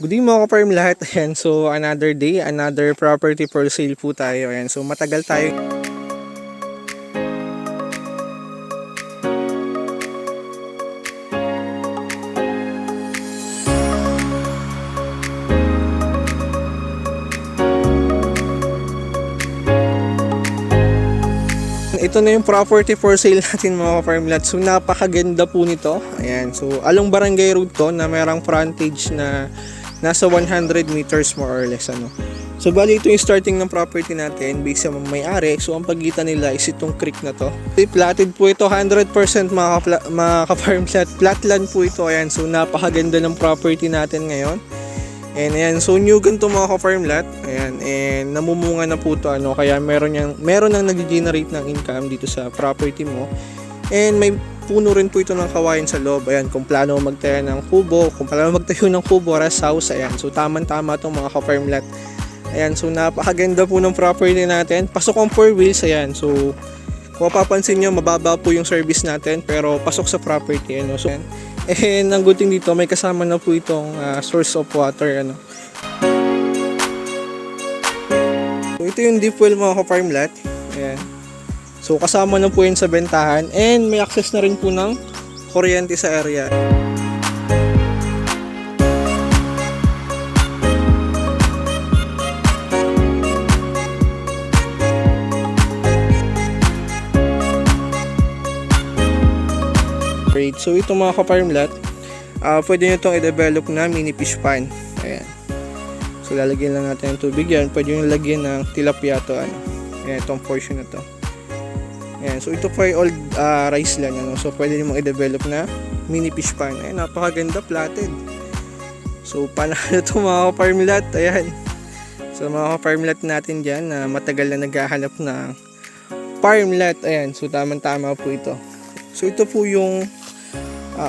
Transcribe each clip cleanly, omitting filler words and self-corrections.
Good evening mga ka-farm lahat. Ayan, so another day, another property for sale po tayo. Ayan, so matagal tayo. Ito na yung property for sale natin mga ka-farm lahat. So napakaganda po nito. Ayan, so along Barangay Road to na merang frontage na nasa 100 meters more or less ano. So bali ito yung starting ng property natin based sa may-ari. So ang pagitan nila is itong creek na to. Platted po ito 100% mga ka-farm lot. Flatland po ito. Ayan, so napakaganda ng property natin ngayon. And ayan, so new ganito mga ka-farm lot. Ayan, and namumunga na po ito ano, kaya meron nang nag-generate ng income dito sa property mo. And may puno rin po ito ng kawayan sa loob. Ayan, kung plano magtayo ng kubo, kung plano magtayo ng kubo, rest house, ayan. So tamang-tama itong mga ka-farm lot. Ayan, so napakaganda po ng property natin. Pasok ang 4 wheels, ayan. So kung mapapansin nyo, mababa po yung service natin, pero pasok sa property, ano. So, and ang good thing dito, may kasama na po itong source of water, ano. So ito yung deep well mga ka-farm lot. Ayan. So kasama na po yun sa bentahan, and may access na rin po ng kuryente sa area. Great. So ito mga ka-farm lot, pwede nyo itong i-develop na mini fish pond. Ayan. So lalagyan lang natin ng tubig yan. Pwede nyo lagyan ng tilapia to, ano. Ayan, itong portion na to. Ayan, so ito po ay old rice land, ano? So pwede nyo i-develop na mini fish pond. Ayan, napakaganda, platted. So panalo ito mga ka-farm lot. Ayan. So mga ka-farm lot natin dyan na matagal na naghahanap ng farm lot. Ayan, so tamang-tama po ito. So ito po yung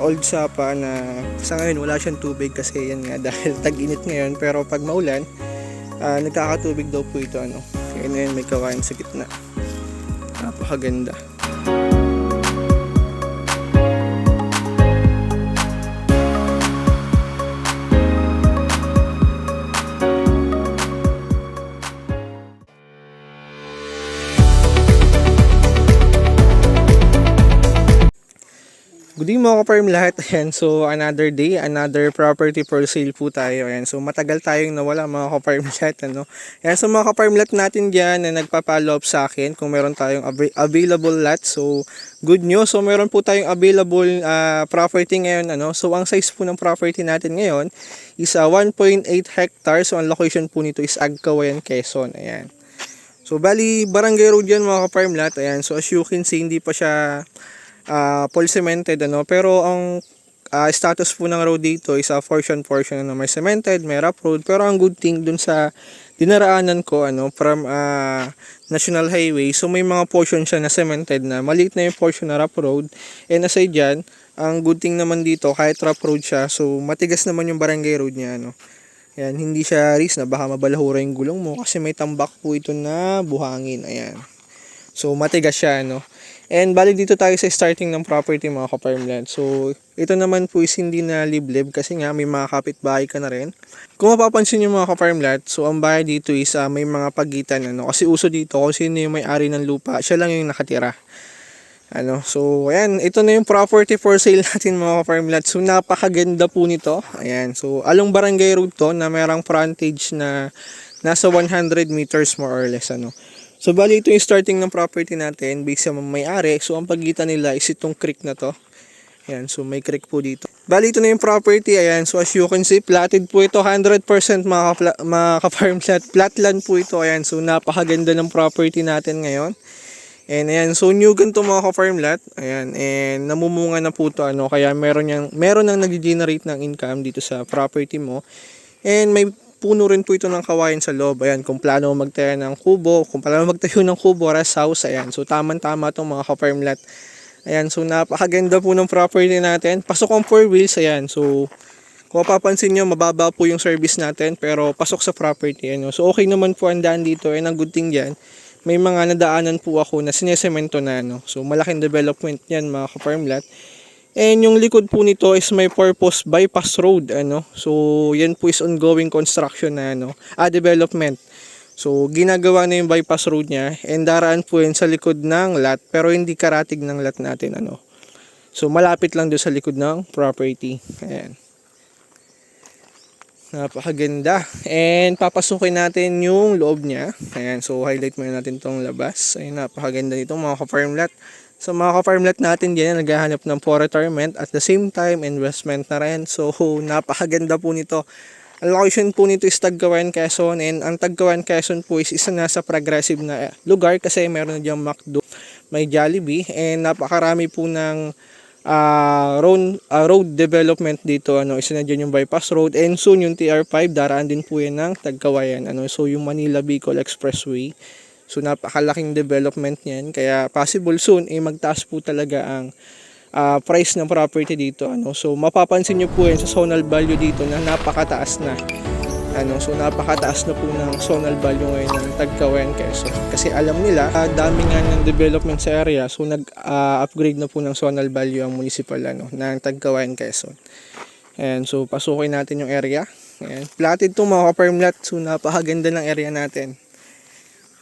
old sapa na sa ngayon wala siyang tubig kasi yan nga dahil tag-init ngayon, pero pag maulan nagkakatubig daw po ito, ano. Kaya na yan, may kawain sa gitna. Napakaganda. Good evening mga ka-farm lahat. Ayan, so another day, another property for sale po tayo. Ayan, so matagal tayong nawala mga ka-farm lahat, ano. Ayan, so mga ka-farm lot natin dyan na nagpa-follow up sa akin kung meron tayong available lot. So good news, so meron po tayong available property ngayon, ano. So ang size po ng property natin ngayon is 1.8 hectares. So ang location po nito is Agkawayan, Quezon. Ayan. So bali Barangay Road yan mga ka-farm lot. Ayan, so as you can see, hindi pa siya full cemented, ano, pero ang status po ng road dito is portion na may cemented, may rough road. Pero ang good thing dun sa dinaraanan ko, ano, from National Highway, so may mga portion siya na cemented na maliit na yung portion na rough road. And aside dyan, ang good thing naman dito, kahit rough road siya, so matigas naman yung barangay road niya, ano. Ayan, hindi siya risk na baka mabalahura yung gulong mo kasi may tambak po ito na buhangin. Ayan, so matigas siya, ano. And bali dito tayo sa starting ng property mga ka-farm land. So ito naman po is hindi na liblib kasi nga may mga kapitbahay ka na rin. Kung mapapansin nyo mga ka-farm land, so ang bahay dito is may mga pagitan, ano, kasi uso dito kung sino yung may-ari ng lupa, siya lang yung nakatira, ano. So ayan, ito na yung property for sale natin mga ka-farm land. So napakaganda po nito. Ayan, so along Barangay Road to na merang frontage na nasa 100 meters more or less, ano. So bali ito yung starting ng property natin based sa may-ari. So ang pagitan nila is itong creek na to. Ayan, so may creek po dito. Bali ito na yung property. Ayan, so as you can see, platted po ito 100% mga ka-farm lot. Flatland po ito. Ayan, so napakaganda ng property natin ngayon. And ayan, so new ganito mga ka-farm lot. Ayan, and namumunga na po ito, ano, kaya meron nang nag-generate ng income dito sa property mo. And may puno rin po ito ng kawayan sa loob. Ayan, kung plano magtayo ng kubo, kung plano magtayo ng kubo, rest house, ayan. So tamang-tama itong mga ka-farm lot. Ayan, so napakaganda po ng property natin. Pasok ang 4 wheels, ayan. So kung mapapansin nyo, mababa po yung service natin, pero pasok sa property, ano. So okay naman po ang daan dito. And ang good thing dyan, may mga nadaanan po ako na sinesemento na, ano. So malaking development yan mga ka-farm lot. And yung likod po nito is may purpose bypass road, ano. So yan po is ongoing construction na development. So ginagawa na yung bypass road niya and daraan po yan sa likod ng lot pero hindi karatig ng lot natin, ano. So malapit lang doon sa likod ng property. Ayan. Napakaganda. And papasukin natin yung loob niya. Ayan, so highlight muna natin tong labas. Ayan, napakaganda nito mga ka-farm lot. So mga ka-farm lot natin dyan, naghahanap ng for retirement at the same time investment na rin. So napakaganda po nito. Ang location po nito is Tagkawayan, Quezon, and ang Tagkawayan, Quezon po is isa na sa progressive na lugar kasi meron na diyang McDo, may Jollibee, and napakarami po ng road development dito, ano. Isa na dyan yung bypass road and soon yung TR5 daraan din po yan ng Tagkawayan, ano. So yung Manila Bicol Expressway, so napakalaking development niyan kaya possible soon magtaas po talaga ang price ng property dito, ano. So mapapansin nyo po yan sa zonal value dito na napakataas na, ano. So napakataas na po ng zonal value ngayon ng Tagkawayan, Quezon kasi alam nila dami nga ng development sa area, so nag-upgrade na po ng zonal value ang municipal, ano, ng Tagkawayan, Quezon. And so pasukin natin yung area. Ayan, platted to mga ka-farm lot, so napakaganda ng area natin.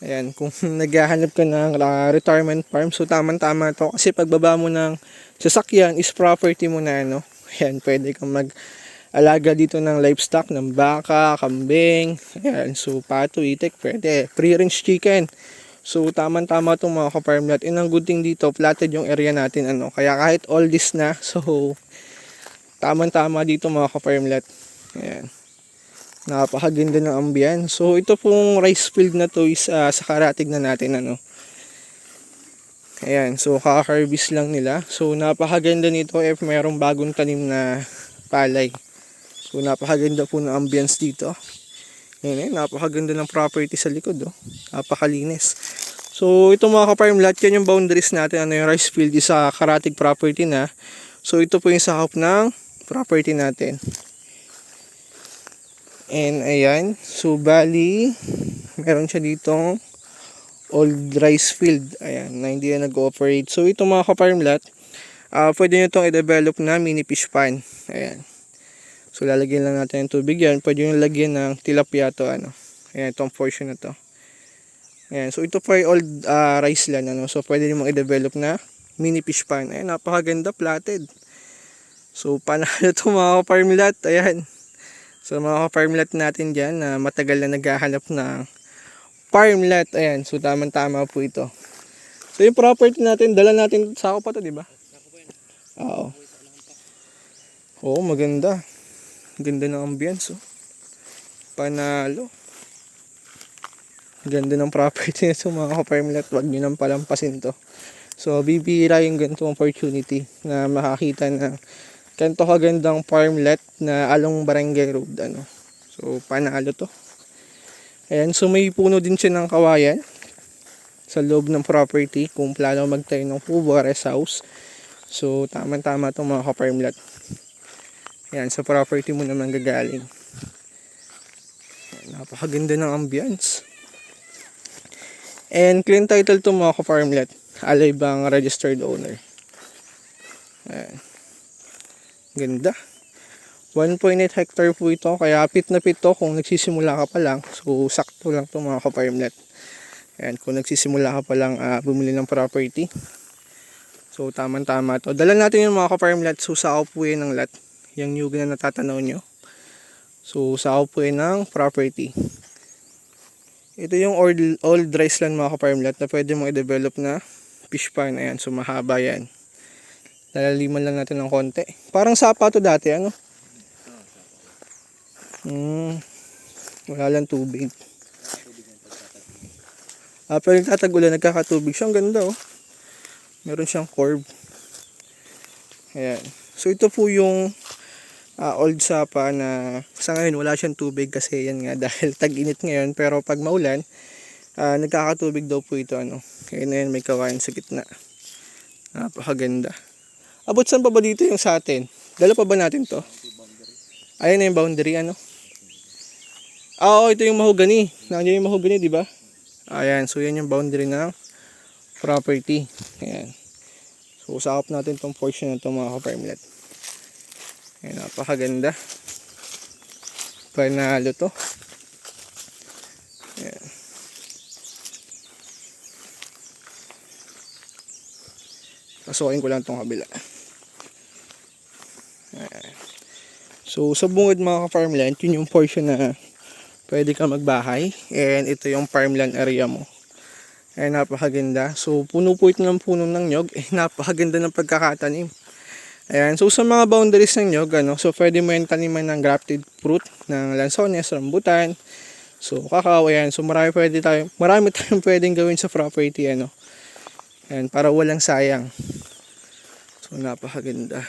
Ayan, kung naghahanap ka ng retirement farm, so tamang-tama to kasi pagbaba mo ng sasakyan is property mo na, ano. Ayan, pwede kang mag-alaga dito ng livestock, ng baka, kambing, ayan, so pato, itik, pwede, free-range chicken. So tamang-tama itong mga ka-farm lot. And ang good thing dito, platted yung area natin, ano. Kaya kahit all this na, so tamang-tama dito mga ka-farm lot. Ayan. Napakaganda ng ambience. So ito pong rice field na to is sa karatig na natin, ano. Ayan, so kaka-harvest lang nila. So napakaganda nito if mayroong bagong tanim na palay. So napakaganda po ng ambience dito. Ayan, napakaganda ng property sa likod, oh. Napakalinis. So ito mga ka-farm lot, yan yung boundaries natin, ano, yung rice field is sa karatig property na. So ito po yung sakop ng property natin. And ayan, so bali meron siya ditong old rice field, ayan, na hindi na nag-ooperate. So ito mga ka-farm lot, pwede nyo itong i-develop na mini fish pan. Ayan, so lalagyan lang natin ng tubig yan. Pwede nyo lagyan ng tilapia to, ano. Ayan, itong portion na to. Ayan, so ito po ay old rice land, ano. So pwede nyo i-develop na mini fish pan. Ayan, napakaganda, platted. So panalo to mga ka-farm lot. Ayan, so mga farm lot natin dyan na matagal na naghahanap ng farm lot, ayan, so tamang-tama po ito. So yung property natin, dala natin sako pa to, di ba? Oo. Oo, maganda. Ganda ng ambience, oh. Panalo. Ganda ng property nito mga farm lot, wag nyo nang palampasin to. So bibira yung ganitong opportunity na makakita ng ganito kagandang farm lot na along Barangay Road, ano. So panalo to. Ayan, so may puno din siya ng kawayan sa loob ng property kung plano magtayo ng kubo, rest house. So tama-tama itong mga ka-farm lot. Ayan, sa property mo naman gagaling. Ayan, napakaganda ng ambience. And clean title to mga ka-farm lot. Alay bang registered owner. Ayan. Ganda. 1.8 hectare po ito. Kaya pit na pit to kung nagsisimula ka pa lang. So sakto lang to mga ka-farm lot. Ayan, kung nagsisimula ka pa lang bumili ng property. So tamang-tama to. Dala natin yung mga ka-farm lot. So sa po yan ng lot. Yung nyug na natatanaw nyo. So sa po yan ng property. Ito yung old rice land mga ka-farm lot na pwede mong i-develop na fish pan. Ayan, so mahaba yan. Lalaliman lang natin ng konti. Parang sapa to dati, ano? Wala lang tubig. Pero nagtatagulan, nagkakatubig siya. Ang ganda, oh. Meron siyang curve. Ayan. So ito po yung old sapa na sa ngayon wala siyang tubig kasi yan nga dahil tag-init ngayon. Pero pag maulan, nagkakatubig daw po ito, ano. Kaya na yan, may kawain sa gitna. Napakaganda. Abot saan pa ba dito yung sa atin? Dala pa ba natin to? Ayan na yung boundary, ano? Oo, ito yung mahogany. Nandiyan yung mahogany, di ba? Ayan, so yan yung boundary ng property. Ayan. So usap natin tong portion na to mga ka-farmlet. Ayan, napakaganda. Panalo to. Ayan. Pasukin ko lang tong kabila. Ayan. So sa bungod mga ka-farmland, yun yung portion na pwede ka magbahay. And ito yung farmland area mo. Ayan, napakaganda. So puno po ito ng puno ng nyog. Napakaganda ng pagkakatanim. Ayan, so sa mga boundaries ng nyog, so pwede mo yung taniman ng grafted fruit, ng lansones, rambutan, so kakao, ayan. So marami tayong pwedeng gawin sa property, ayan, para walang sayang. So napakaganda.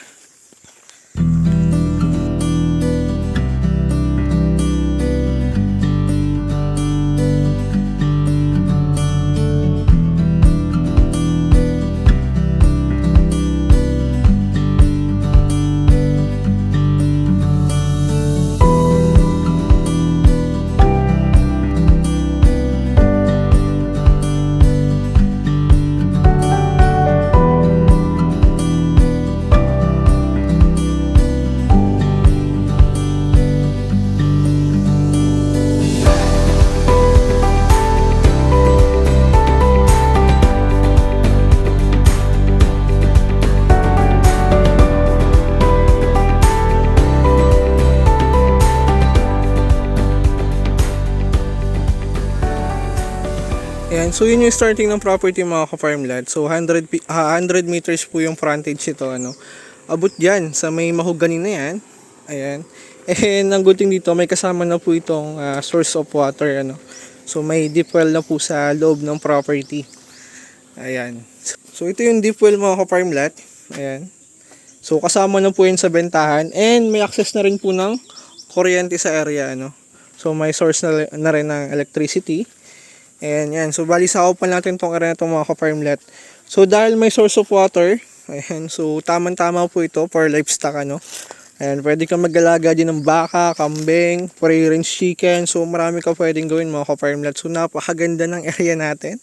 Ayan, so yun yung starting ng property mga ka-farmland. So 100 meters po yung frontage ito, Abot yan sa may mahogany na yan. Ayan. And ang good thing dito, may kasama na po itong source of water, So may deep well na po sa loob ng property. Ayan. So ito yung deep well mga ka-farmland. Ayan. So kasama na po yun sa bentahan and may access na rin po ng kuryente sa area, So may source na rin ng electricity. Ayan, yan. So, bali sa pa natin itong area na itong mga ka-farmlet. So, dahil may source of water, ayan, so, tamang-tama po ito for livestock, Ayan, pwede kang mag-alaga din ng baka, kambing, free-range chicken. So, marami ka pwedeng gawin mga ka-farmlet. So, napakaganda ng area natin.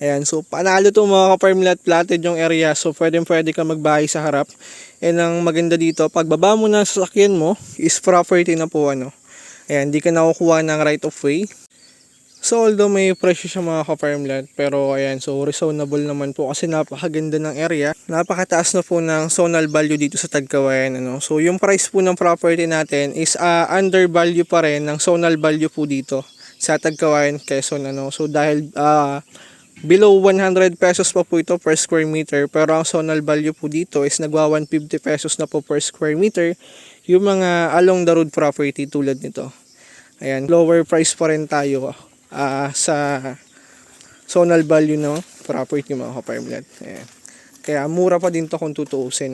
Ayan, so, panalo to mga ka-farmlet, platted yung area. So, pwede ka magbahay sa harap. And ang maganda dito, pagbaba mo na sa sasakyan mo, is property na po, Ayan, di ka nakukuha ng right of way. So although may presyo siya mga ka-farmland, pero ayan, so reasonable naman po kasi napakaganda ng area. Napakataas na po ng zonal value dito sa Tagkawayan, So yung price po ng property natin is under value pa rin ng zonal value po dito sa Tagkawayan, Quezon, So dahil below 100 pesos pa po ito per square meter, pero ang zonal value po dito is nagwa 150 pesos na po per square meter yung mga along the road property tulad nito. Ayan, lower price pa rin tayo sa zonal value ng property mga ka-farmland. Ayan. Kaya mura pa din to kung tutuusin,